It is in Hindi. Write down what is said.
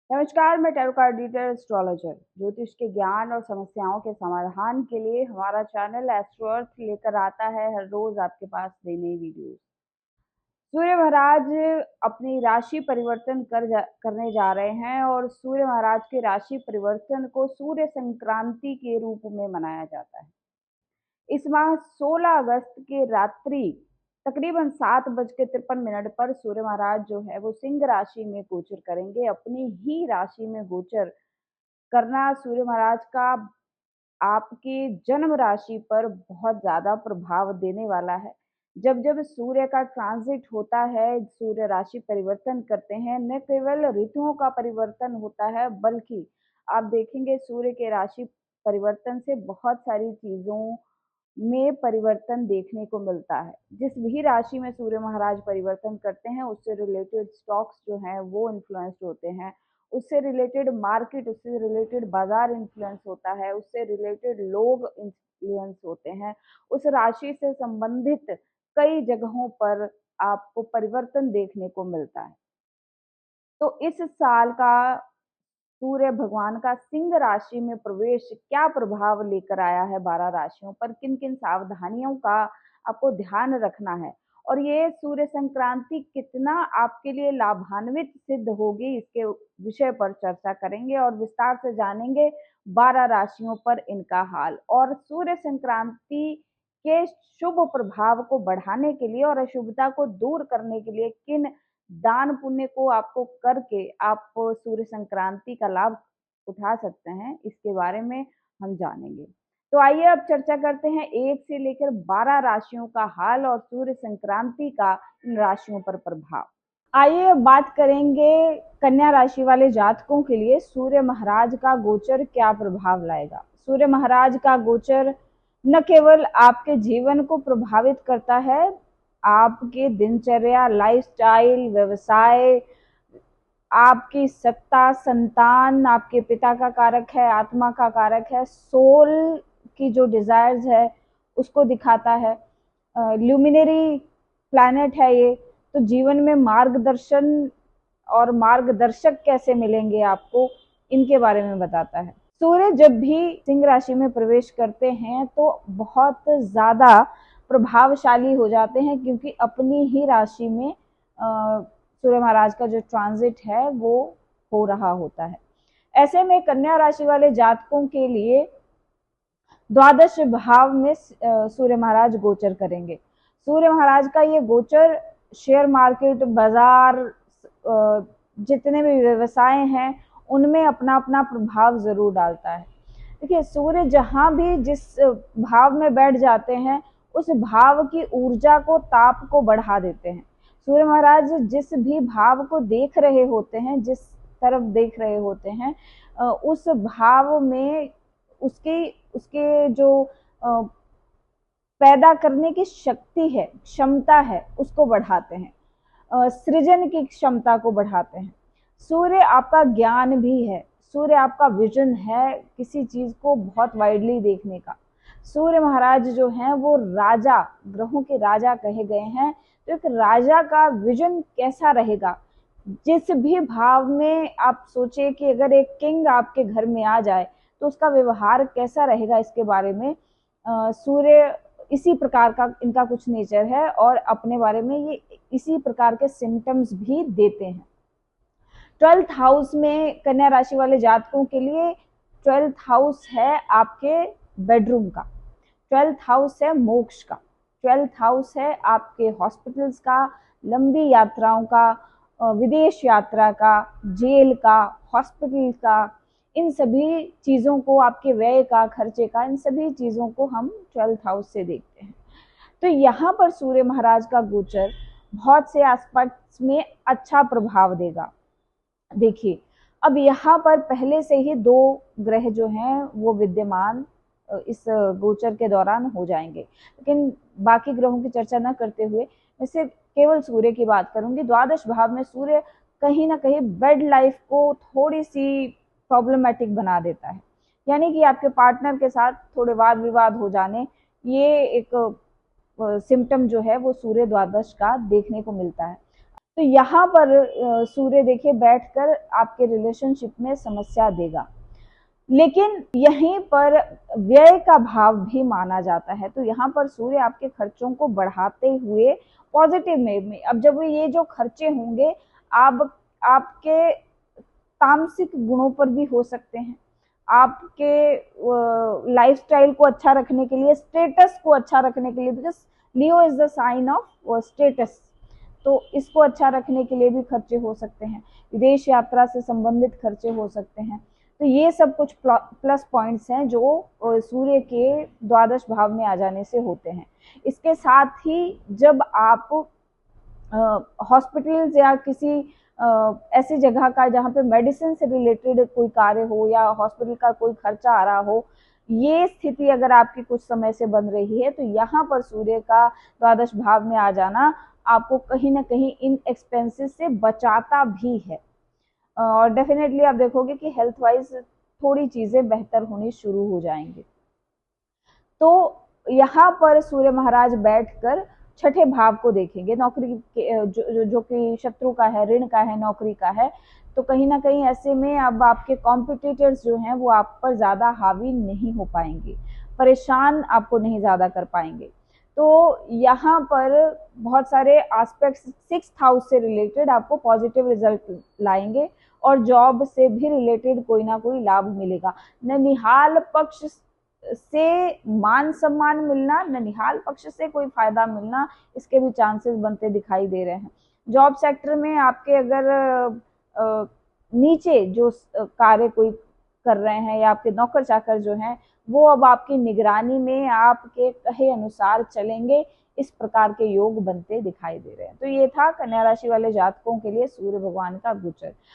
नमस्कार, मैं टैरो कार्ड रीडर एस्ट्रोलॉजर ज्योतिष के ज्ञान और समस्याओं के समाधान के लिए हमारा चैनल एस्ट्रो अर्थ लेकर आता है हर रोज आपके पास नई नई वीडियोस। सूर्य महाराज अपनी राशि परिवर्तन करने जा रहे हैं और सूर्य महाराज के राशि परिवर्तन को सूर्य संक्रांति के रूप में मनाया जाता है। इस माह 16 अगस्त के रात्रि तकरीबन 7:53 पर सूर्य महाराज जो है वो सिंह राशि में गोचर करेंगे। अपनी ही राशि में गोचर करना सूर्य महाराज का आपके जन्म राशि पर बहुत ज्यादा प्रभाव देने वाला है। जब जब सूर्य का ट्रांजिट होता है, सूर्य राशि परिवर्तन करते हैं, न केवल ऋतुओं का परिवर्तन होता है बल्कि आप देखेंगे सूर्य के राशि परिवर्तन से बहुत सारी चीजों में परिवर्तन देखने को मिलता है। जिस भी राशि में सूर्य महाराज परिवर्तन करते हैं उससे रिलेटेड स्टॉक्स जो हैं वो इन्फ्लुएंस्ड होते हैं, उससे रिलेटेड मार्केट, उससे रिलेटेड बाजार इन्फ्लुएंस होता है, उससे रिलेटेड लोग इन्फ्लुएंस होते हैं। उस राशि से संबंधित कई जगहों पर आपको परिवर्तन देखने को मिलता है। तो इस साल का सूर्य भगवान का सिंह राशि में प्रवेश क्या प्रभाव लेकर आया है 12 राशियों पर, किन किन सावधानियों का आपको ध्यान रखना है और ये सूर्य संक्रांति कितना आपके लिए लाभान्वित सिद्ध होगी, इसके विषय पर चर्चा करेंगे और विस्तार से जानेंगे 12 राशियों पर इनका हाल और सूर्य संक्रांति के शुभ प्रभाव को बढ़ाने के लिए और अशुभता को दूर करने के लिए किन दान पुण्य को आपको करके आप सूर्य संक्रांति का लाभ उठा सकते हैं, इसके बारे में हम जानेंगे। तो आइए अब चर्चा करते हैं 1 से लेकर 12 राशियों का हाल और सूर्य संक्रांति का इन राशियों पर प्रभाव। आइए अब बात करेंगे कन्या राशि वाले जातकों के लिए सूर्य महाराज का गोचर क्या प्रभाव लाएगा। सूर्य महाराज का गोचर न केवल आपके जीवन को प्रभावित करता है, आपके दिनचर्या, लाइफस्टाइल, व्यवसाय, आपकी सत्ता, संतान, आपके पिता का कारक है, आत्मा का कारक है, सोल की जो डिजायर्स है उसको दिखाता है। ल्यूमिनरी प्लैनेट है ये, तो जीवन में मार्गदर्शन और मार्गदर्शक कैसे मिलेंगे आपको, इनके बारे में बताता है। सूर्य जब भी सिंह राशि में प्रवेश करते हैं तो बहुत ज्यादा प्रभावशाली हो जाते हैं क्योंकि अपनी ही राशि में सूर्य महाराज का जो ट्रांजिट है वो हो रहा होता है। ऐसे में कन्या राशि वाले जातकों के लिए द्वादश भाव में सूर्य महाराज गोचर करेंगे। सूर्य महाराज का ये गोचर शेयर मार्केट, बाजार, जितने भी व्यवसाय हैं उनमें अपना अपना प्रभाव जरूर डालता है। देखिए, सूर्य जहां भी जिस भाव में बैठ जाते हैं उस भाव की ऊर्जा को, ताप को बढ़ा देते हैं। सूर्य महाराज जिस भी भाव को देख रहे होते हैं, जिस तरफ देख रहे होते हैं, उस भाव में उसके उसके जो पैदा करने की शक्ति है, क्षमता है, उसको बढ़ाते हैं, सृजन की क्षमता को बढ़ाते हैं। सूर्य आपका ज्ञान भी है, सूर्य आपका विजन है किसी चीज को बहुत वाइडली देखने का। सूर्य महाराज जो हैं वो राजा, ग्रहों के राजा कहे गए हैं। तो एक राजा का विजन कैसा रहेगा, जिस भी भाव में आप सोचे कि अगर एक किंग आपके घर में आ जाए तो उसका व्यवहार कैसा रहेगा, इसके बारे में सूर्य इसी प्रकार का इनका कुछ नेचर है और अपने बारे में ये इसी प्रकार के सिम्टम्स भी देते हैं। 12th हाउस में कन्या राशि वाले जातकों के लिए 12th हाउस है आपके बेडरूम का, 12th हाउस है मोक्ष का, 12th हाउस है आपके हॉस्पिटल्स का, लंबी यात्राओं का, विदेश यात्रा का, जेल का, हॉस्पिटल का, इन सभी चीज़ों को, आपके व्यय का, खर्चे का, इन सभी चीज़ों को हम 12th हाउस से देखते हैं। तो यहाँ पर सूर्य महाराज का गोचर बहुत से एस्पेक्ट्स में अच्छा प्रभाव देगा। देखिए, अब यहाँ पर पहले से ही 2 ग्रह जो हैं वो विद्यमान इस गोचर के दौरान हो जाएंगे, लेकिन बाकी ग्रहों की चर्चा न करते हुए मैं सिर्फ केवल सूर्य की बात करूंगी। द्वादश भाव में सूर्य कहीं ना कहीं बेड लाइफ को थोड़ी सी प्रॉब्लमेटिक बना देता है, यानी कि आपके पार्टनर के साथ थोड़े वाद विवाद हो जाने, ये एक सिम्टम जो है वो सूर्य द्वादश का देखने को मिलता है। तो यहाँ पर सूर्य देखिए बैठकर आपके रिलेशनशिप में समस्या देगा। लेकिन यहीं पर व्यय का भाव भी माना जाता है, तो यहाँ पर सूर्य आपके खर्चों को बढ़ाते हुए पॉजिटिव में, अब जब ये जो खर्चे होंगे आप आपके तामसिक गुणों पर भी हो सकते हैं, आपके लाइफस्टाइल को अच्छा रखने के लिए, स्टेटस को अच्छा रखने के लिए, because Leo is the sign of status, तो इसको अच्छा रखने के लिए भी खर्चे हो सकते हैं, विदेश यात्रा से संबंधित खर्चे हो सकते हैं। तो ये सब कुछ प्लस पॉइंट्स हैं जो सूर्य के द्वादश भाव में आ जाने से होते हैं। इसके साथ ही जब आप हॉस्पिटल्स या किसी ऐसी जगह का जहाँ पे मेडिसिन से रिलेटेड कोई कार्य हो या हॉस्पिटल का कोई खर्चा आ रहा हो, ये स्थिति अगर आपकी कुछ समय से बन रही है, तो यहाँ पर सूर्य का द्वादश भाव में आ जाना आपको कहीं ना कहीं इन एक्सपेंसेस से बचाता भी है। और डेफिनेटली आप देखोगे कि हेल्थ वाइज थोड़ी चीजें बेहतर होनी शुरू हो जाएंगी। तो यहाँ पर सूर्य महाराज बैठकर छठे भाव को देखेंगे, नौकरी के जो कि शत्रु का है, ऋण का है, नौकरी का है, तो कहीं ना कहीं ऐसे में अब आपके कॉम्पिटिटर्स जो हैं वो आप पर ज्यादा हावी नहीं हो पाएंगे, परेशान आपको नहीं ज्यादा कर पाएंगे। तो यहाँ पर बहुत सारे एस्पेक्ट्स सिक्स्थ हाउस से रिलेटेड आपको पॉजिटिव रिजल्ट लाएंगे और जॉब से भी रिलेटेड कोई ना कोई लाभ मिलेगा। ननिहाल पक्ष से मान सम्मान मिलना, ननिहाल पक्ष से कोई फायदा मिलना, इसके भी चांसेस बनते दिखाई दे रहे हैं। जॉब सेक्टर में आपके अगर नीचे जो कार्य कोई कर रहे हैं या आपके नौकर चाकर जो हैं वो अब आपकी निगरानी में आपके कहे अनुसार चलेंगे, इस प्रकार के योग बनते दिखाई दे रहे हैं। तो ये था कन्या राशि वाले जातकों के लिए सूर्य भगवान का गोचर।